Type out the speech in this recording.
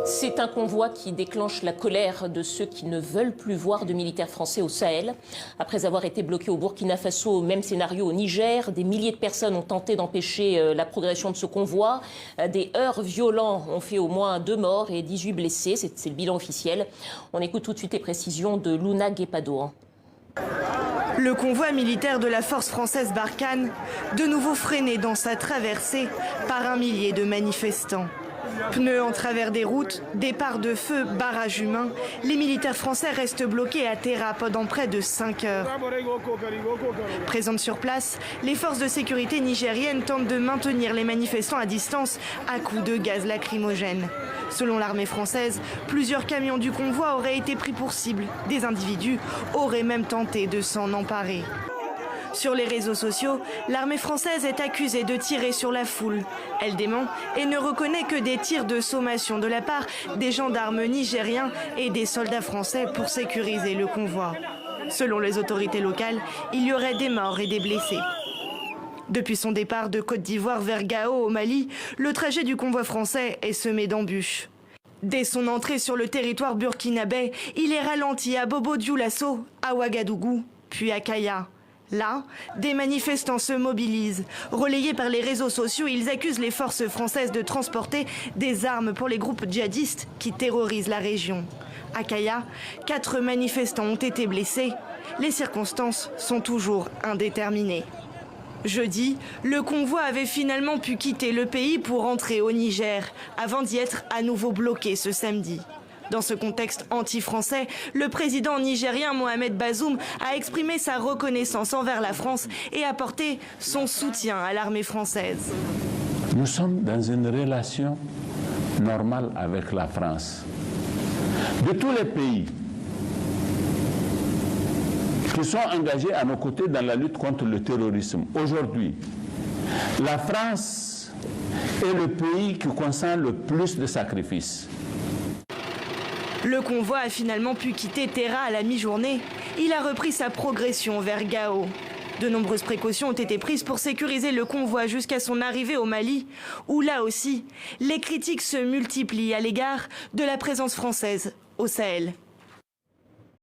C'est un convoi qui déclenche la colère de ceux qui ne veulent plus voir de militaires français au Sahel. Après avoir été bloqués au Burkina Faso, même scénario au Niger, des milliers de personnes ont tenté d'empêcher la progression de ce convoi. Des heurts violents ont fait au moins 2 morts et 18 blessés. C'est le bilan officiel. On écoute tout de suite les précisions de Luna Guépado. Le convoi militaire de la force française Barkhane, de nouveau freiné dans sa traversée par un millier de manifestants. Pneus en travers des routes, départs de feu, barrages humains, les militaires français restent bloqués à Terra pendant près de 5 heures. Présentes sur place, les forces de sécurité nigériennes tentent de maintenir les manifestants à distance à coups de gaz lacrymogène. Selon l'armée française, plusieurs camions du convoi auraient été pris pour cible. Des individus auraient même tenté de s'en emparer. Sur les réseaux sociaux, l'armée française est accusée de tirer sur la foule. Elle dément et ne reconnaît que des tirs de sommation de la part des gendarmes nigériens et des soldats français pour sécuriser le convoi. Selon les autorités locales, il y aurait des morts et des blessés. Depuis son départ de Côte d'Ivoire vers Gao au Mali, le trajet du convoi français est semé d'embûches. Dès son entrée sur le territoire burkinabé, il est ralenti à Bobo-Dioulasso, à Ouagadougou, puis à Kaya. Là, des manifestants se mobilisent. Relayés par les réseaux sociaux, ils accusent les forces françaises de transporter des armes pour les groupes djihadistes qui terrorisent la région. À Kaya, 4 manifestants ont été blessés. Les circonstances sont toujours indéterminées. Jeudi, le convoi avait finalement pu quitter le pays pour entrer au Niger, avant d'y être à nouveau bloqué ce samedi. Dans ce contexte anti-français, le président nigérien Mohamed Bazoum a exprimé sa reconnaissance envers la France et apporté son soutien à l'armée française. Nous sommes dans une relation normale avec la France. De tous les pays qui sont engagés à nos côtés dans la lutte contre le terrorisme, aujourd'hui, la France est le pays qui consent le plus de sacrifices. Le convoi a finalement pu quitter Terra à la mi-journée. Il a repris sa progression vers Gao. De nombreuses précautions ont été prises pour sécuriser le convoi jusqu'à son arrivée au Mali, où là aussi, les critiques se multiplient à l'égard de la présence française au Sahel.